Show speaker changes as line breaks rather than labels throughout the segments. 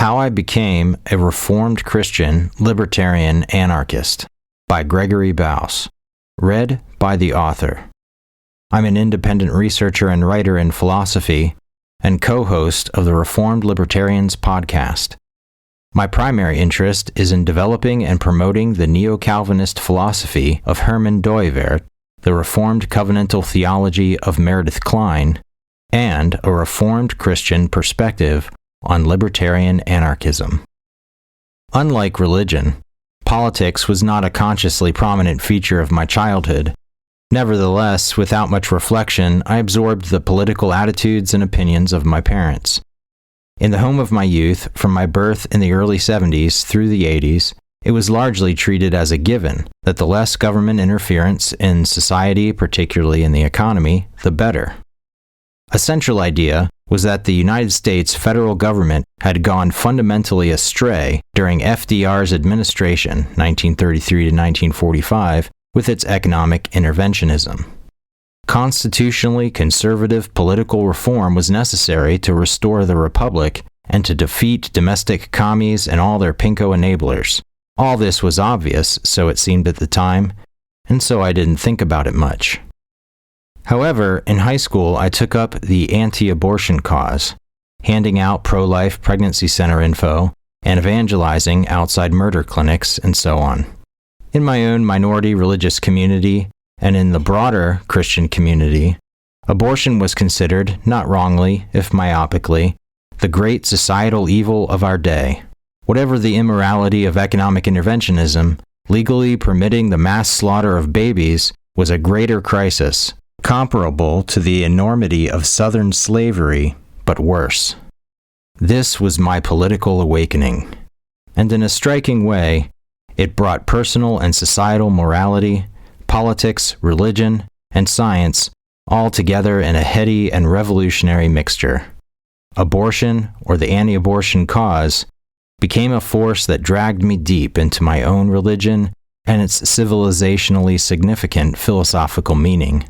How I Became a Reformed-Christian Libertarian-Anarchist by Gregory Baus. Read by the author. I'm an independent researcher and writer in philosophy and co-host of the Reformed Libertarians podcast. My primary interest is in developing and promoting the Neo-Calvinist philosophy of Herman Dooyeweerd, the Reformed covenantal theology of Meredith Kline, and a Reformed Christian perspective on libertarian anarchism. Unlike religion, politics was not a consciously prominent feature of my childhood. Nevertheless, without much reflection, I absorbed the political attitudes and opinions of my parents. In the home of my youth, from my birth in the early 70s through the 80s, it was largely treated as a given that the less government interference in society, particularly in the economy, the better. A central idea was that the United States federal government had gone fundamentally astray during FDR's administration, 1933 to 1945, with its economic interventionism. Constitutionally conservative political reform was necessary to restore the republic and to defeat domestic commies and all their pinko enablers. All this was obvious, so it seemed at the time, and so I didn't think about it much. However, in high school, I took up the anti-abortion cause, handing out pro-life pregnancy center info and evangelizing outside murder clinics and so on. In my own minority religious community and in the broader Christian community, abortion was considered, not wrongly, if myopically, the great societal evil of our day. Whatever the immorality of economic interventionism, legally permitting the mass slaughter of babies was a greater crisis, comparable to the enormity of Southern slavery, but worse. This was my political awakening, and in a striking way, it brought personal and societal morality, politics, religion, and science all together in a heady and revolutionary mixture. Abortion, or the anti-abortion cause, became a force that dragged me deep into my own religion and its civilizationally significant philosophical meaning.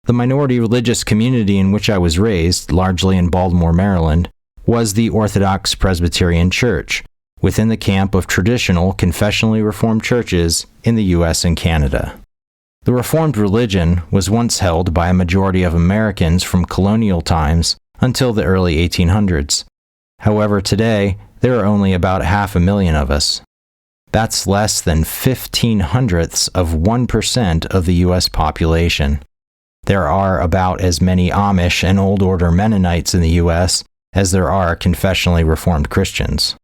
The minority religious community in which I was raised, largely in Baltimore, Maryland, was the Orthodox Presbyterian Church, within the camp of traditional confessionally reformed churches in the U.S. and Canada. The Reformed religion was once held by a majority of Americans from colonial times until the early 1800s. However, today, there are only about 500,000 of us. That's less than 0.15 of 1% of the U.S. population. There are about as many Amish and Old Order Mennonites in the U.S. as there are confessionally reformed Christians.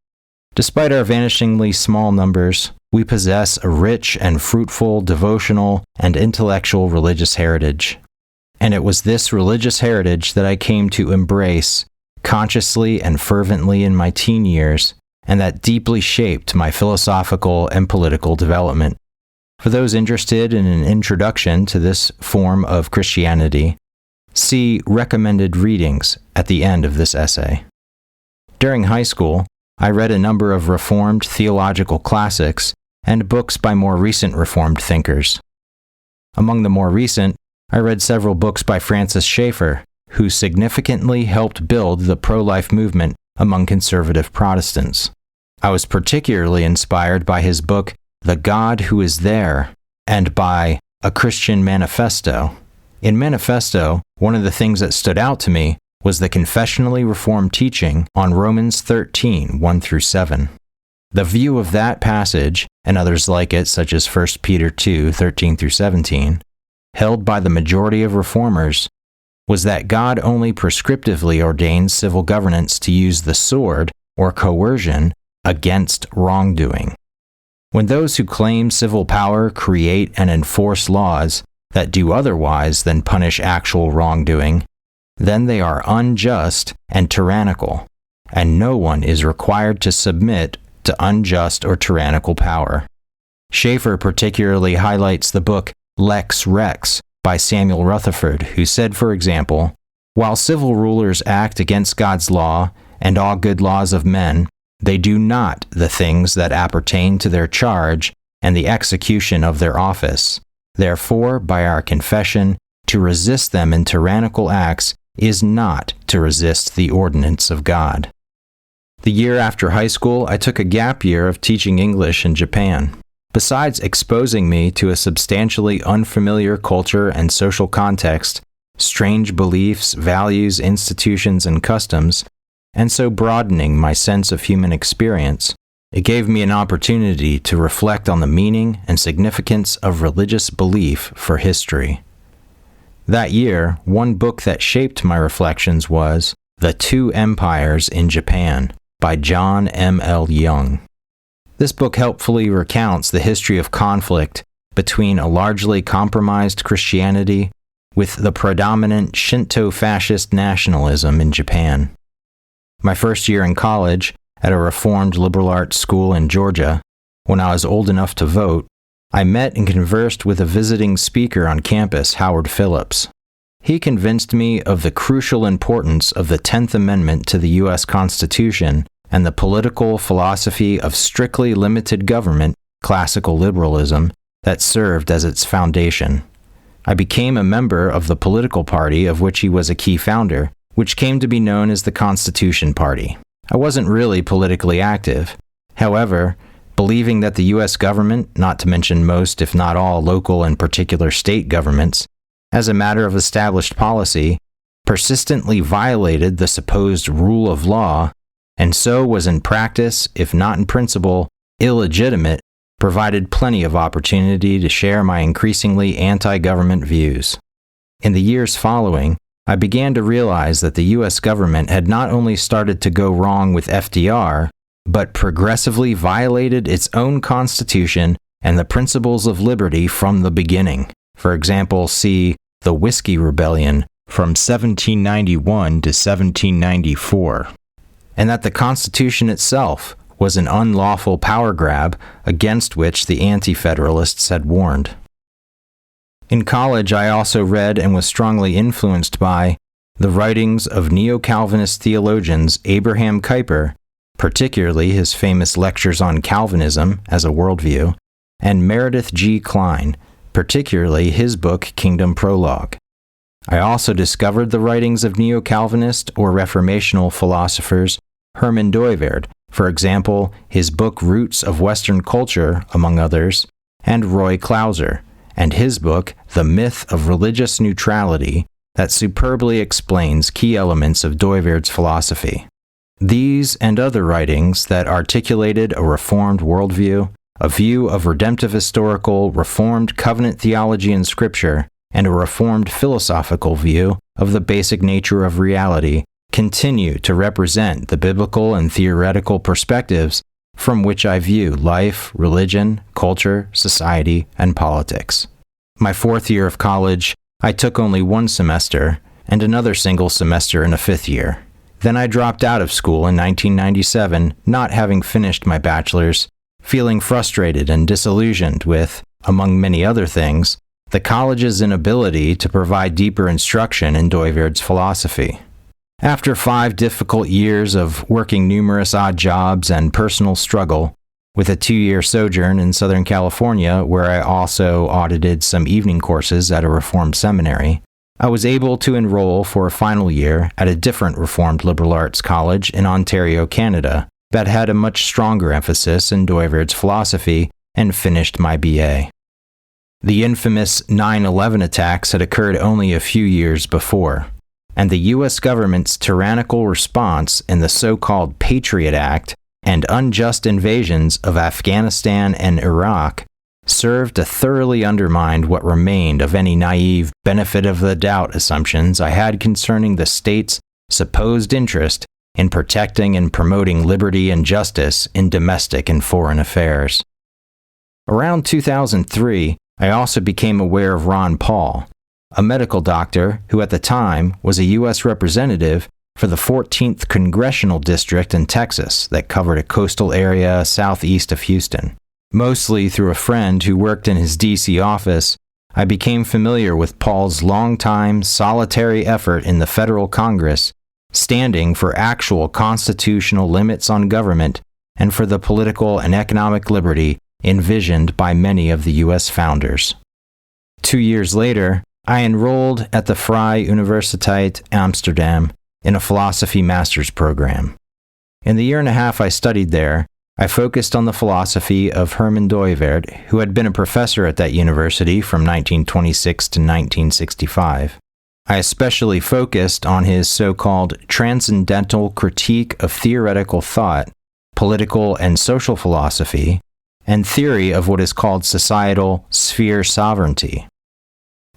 Despite our vanishingly small numbers, we possess a rich and fruitful devotional and intellectual religious heritage. And it was this religious heritage that I came to embrace consciously and fervently in my teen years, and that deeply shaped my philosophical and political development. For those interested in an introduction to this form of Christianity, see recommended readings at the end of this essay. During high school, I read a number of Reformed theological classics and books by more recent Reformed thinkers. Among the more recent, I read several books by Francis Schaeffer, who significantly helped build the pro-life movement among conservative Protestants. I was particularly inspired by his book, The God Who Is There, and by A Christian Manifesto. In Manifesto, one of the things that stood out to me was the confessionally reformed teaching on Romans 13, 1-7. The view of that passage, and others like it, such as 1 Peter 2, 13-17, held by the majority of reformers, was that God only prescriptively ordains civil governance to use the sword or coercion against wrongdoing. When those who claim civil power create and enforce laws that do otherwise than punish actual wrongdoing, then they are unjust and tyrannical, and no one is required to submit to unjust or tyrannical power. Schaeffer particularly highlights the book Lex Rex by Samuel Rutherford, who said, for example, "While civil rulers act against God's law and all good laws of men, they do not the things that appertain to their charge and the execution of their office. Therefore, by our confession, to resist them in tyrannical acts is not to resist the ordinance of God." The year after high school, I took a gap year of teaching English in Japan. Besides exposing me to a substantially unfamiliar culture and social context, strange beliefs, values, institutions, and customs, and so broadening my sense of human experience, it gave me an opportunity to reflect on the meaning and significance of religious belief for history. That year, one book that shaped my reflections was The Two Empires in Japan by John M. L. Young. This book helpfully recounts the history of conflict between a largely compromised Christianity with the predominant Shinto fascist nationalism in Japan. My first year in college, at a Reformed liberal arts school in Georgia, when I was old enough to vote, I met and conversed with a visiting speaker on campus, Howard Phillips. He convinced me of the crucial importance of the 10th Amendment to the U.S. Constitution and the political philosophy of strictly limited government, classical liberalism, that served as its foundation. I became a member of the political party of which he was a key founder, which came to be known as the Constitution Party. I wasn't really politically active. However, believing that the U.S. government, not to mention most if not all local and particular state governments, as a matter of established policy, persistently violated the supposed rule of law, and so was in practice, if not in principle, illegitimate, provided plenty of opportunity to share my increasingly anti-government views. In the years following, I began to realize that the U.S. government had not only started to go wrong with FDR, but progressively violated its own constitution and the principles of liberty from the beginning. For example, see the Whiskey Rebellion from 1791 to 1794. And that the Constitution itself was an unlawful power grab against which the Anti-Federalists had warned. In college, I also read and was strongly influenced by the writings of Neo-Calvinist theologians Abraham Kuyper, particularly his famous lectures on Calvinism as a worldview, and Meredith G. Kline, particularly his book Kingdom Prologue. I also discovered the writings of Neo-Calvinist or Reformational philosophers Herman Dooyeweerd, for example, his book Roots of Western Culture, among others, and Roy Clauser, and his book The Myth of Religious Neutrality, that superbly explains key elements of Dooyeweerd's philosophy. These and other writings that articulated a Reformed worldview, a view of redemptive historical Reformed covenant theology and Scripture, and a Reformed philosophical view of the basic nature of reality continue to represent the biblical and theoretical perspectives from which I view life, religion, culture, society, and politics. My fourth year of college, I took only one semester, and another single semester in a fifth year. Then I dropped out of school in 1997, not having finished my bachelor's, feeling frustrated and disillusioned with, among many other things, the college's inability to provide deeper instruction in Dooyeweerd's philosophy. After 5 difficult years of working numerous odd jobs and personal struggle, with a 2-year sojourn in Southern California where I also audited some evening courses at a Reformed seminary, I was able to enroll for a final year at a different Reformed liberal arts college in Ontario, Canada, that had a much stronger emphasis in Dooyeweerd's philosophy, and finished my BA. The infamous 9/11 attacks had occurred only a few years before, and the U.S. government's tyrannical response in the so-called Patriot Act and unjust invasions of Afghanistan and Iraq served to thoroughly undermine what remained of any naive benefit-of-the-doubt assumptions I had concerning the state's supposed interest in protecting and promoting liberty and justice in domestic and foreign affairs. Around 2003, I also became aware of Ron Paul, a medical doctor who at the time was a U.S. representative for the 14th Congressional District in Texas that covered a coastal area southeast of Houston. Mostly through a friend who worked in his D.C. office, I became familiar with Paul's long-time solitary effort in the federal Congress, standing for actual constitutional limits on government and for the political and economic liberty envisioned by many of the U.S. founders. 2 years later, I enrolled at the Vrije Universiteit Amsterdam in a philosophy master's program. In the year and a half I studied there, I focused on the philosophy of Herman Dooyeweerd, who had been a professor at that university from 1926 to 1965. I especially focused on his so-called transcendental critique of theoretical thought, political and social philosophy, and theory of what is called societal sphere sovereignty.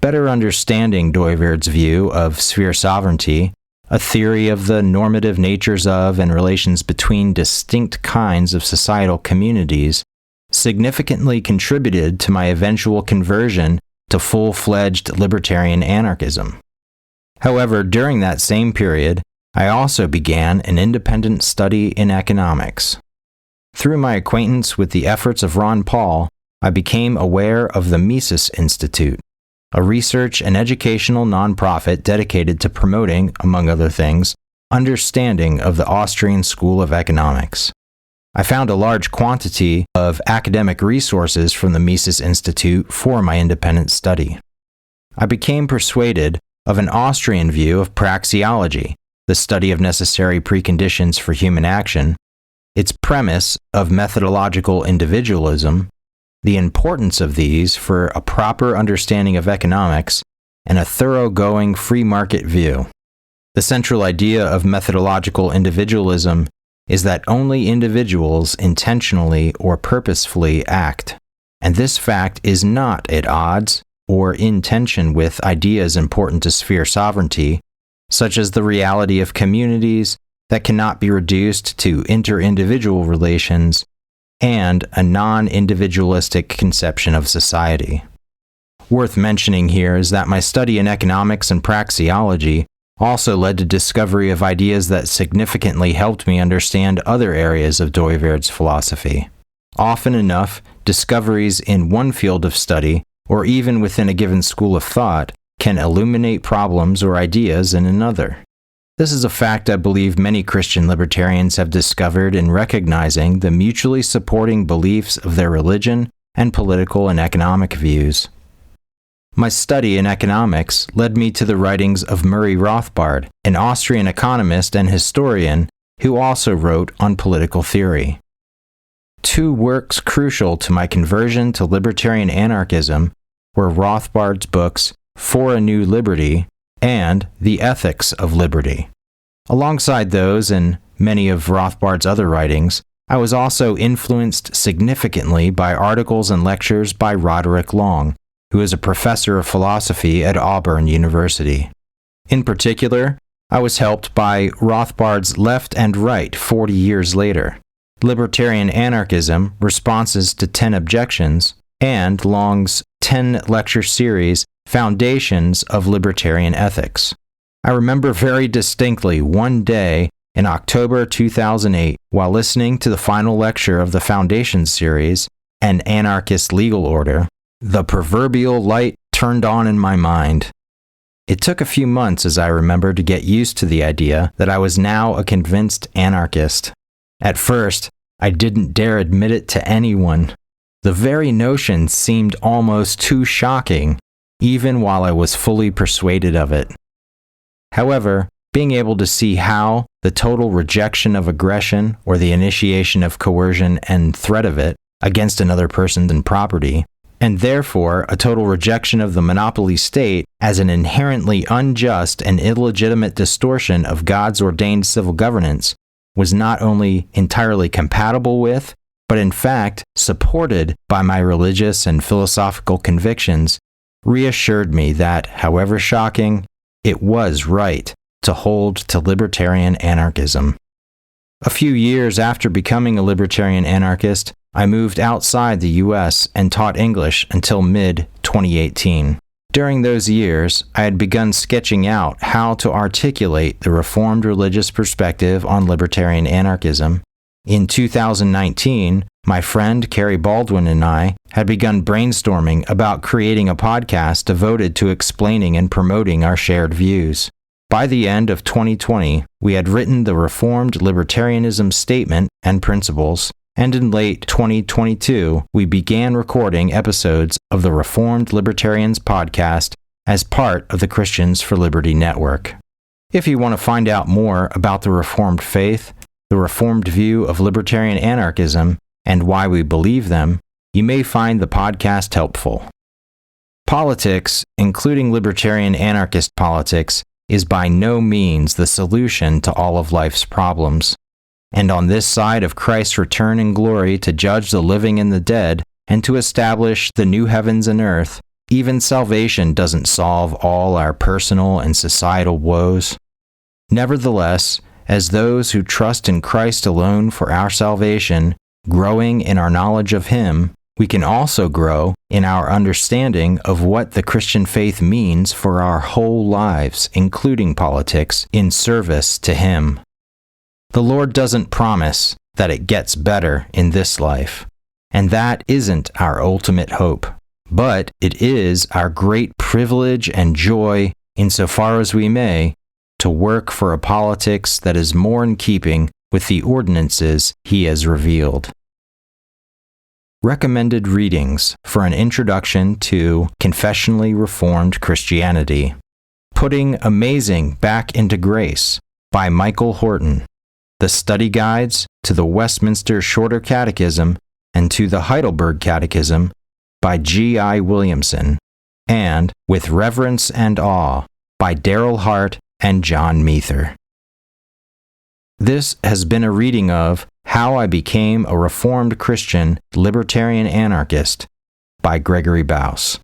Better understanding Dooyeweerd's view of sphere sovereignty, a theory of the normative natures of and relations between distinct kinds of societal communities, significantly contributed to my eventual conversion to full-fledged libertarian anarchism. However, during that same period, I also began an independent study in economics. Through my acquaintance with the efforts of Ron Paul, I became aware of the Mises Institute, a research and educational nonprofit dedicated to promoting, among other things, understanding of the Austrian School of Economics. I found a large quantity of academic resources from the Mises Institute for my independent study. I became persuaded of an Austrian view of praxeology, the study of necessary preconditions for human action, its premise of methodological individualism, the importance of these for a proper understanding of economics, and a thoroughgoing free market view. The central idea of methodological individualism is that only individuals intentionally or purposefully act, and this fact is not at odds or in tension with ideas important to sphere sovereignty, such as the reality of communities that cannot be reduced to inter-individual relations and a non-individualistic conception of society. Worth mentioning here is that my study in economics and praxeology also led to discovery of ideas that significantly helped me understand other areas of Dooyeweerd's philosophy. Often enough, discoveries in one field of study, or even within a given school of thought, can illuminate problems or ideas in another. This is a fact I believe many Christian libertarians have discovered in recognizing the mutually supporting beliefs of their religion and political and economic views. My study in economics led me to the writings of Murray Rothbard, an Austrian economist and historian who also wrote on political theory. Two works crucial to my conversion to libertarian anarchism were Rothbard's books For a New Liberty and The Ethics of Liberty. Alongside those and many of Rothbard's other writings, I was also influenced significantly by articles and lectures by Roderick Long, who is a professor of philosophy at Auburn University. In particular, I was helped by Rothbard's Left and Right 40 Years Later, Libertarian Anarchism, Responses to 10 Objections, and Long's 10-lecture series, Foundations of Libertarian Ethics. I remember very distinctly one day in October 2008, while listening to the final lecture of the Foundations series, An Anarchist Legal Order, the proverbial light turned on in my mind. It took a few months, as I remember, to get used to the idea that I was now a convinced anarchist. At first, I didn't dare admit it to anyone. The very notion seemed almost too shocking, even while I was fully persuaded of it. However, being able to see how the total rejection of aggression or the initiation of coercion and threat of it against another person and property, and therefore a total rejection of the monopoly state as an inherently unjust and illegitimate distortion of God's ordained civil governance, was not only entirely compatible with, but in fact supported by my religious and philosophical convictions, reassured me that, however shocking, it was right to hold to libertarian anarchism. A few years after becoming a libertarian anarchist, I moved outside the U.S. and taught English until mid-2018. During those years, I had begun sketching out how to articulate the Reformed religious perspective on libertarian anarchism. In 2019, my friend Carrie Baldwin and I had begun brainstorming about creating a podcast devoted to explaining and promoting our shared views. By the end of 2020, we had written the Reformed Libertarianism Statement and Principles, and in late 2022, we began recording episodes of the Reformed Libertarians podcast as part of the Christians for Liberty network. If you want to find out more about the Reformed faith, the the Reformed view of libertarian anarchism, and why we believe them, you may find the podcast helpful. Politics, including libertarian anarchist politics, is by no means the solution to all of life's problems. And on this side of Christ's return in glory to judge the living and the dead, and to establish the new heavens and earth, even salvation doesn't solve all our personal and societal woes. Nevertheless, as those who trust in Christ alone for our salvation, growing in our knowledge of Him, we can also grow in our understanding of what the Christian faith means for our whole lives, including politics, in service to Him. The Lord doesn't promise that it gets better in this life, and that isn't our ultimate hope, but it is our great privilege and joy, insofar as we may, to work for a politics that is more in keeping with the ordinances He has revealed. Recommended readings for an introduction to confessionally Reformed Christianity. Putting Amazing Back into Grace by Michael Horton. The study guides to the Westminster Shorter Catechism and to the Heidelberg Catechism by G.I. Williamson, and With Reverence and Awe by Darrell Hart and John Meether. This has been a reading of How I Became a Reformed Christian Libertarian Anarchist by Gregory Baus.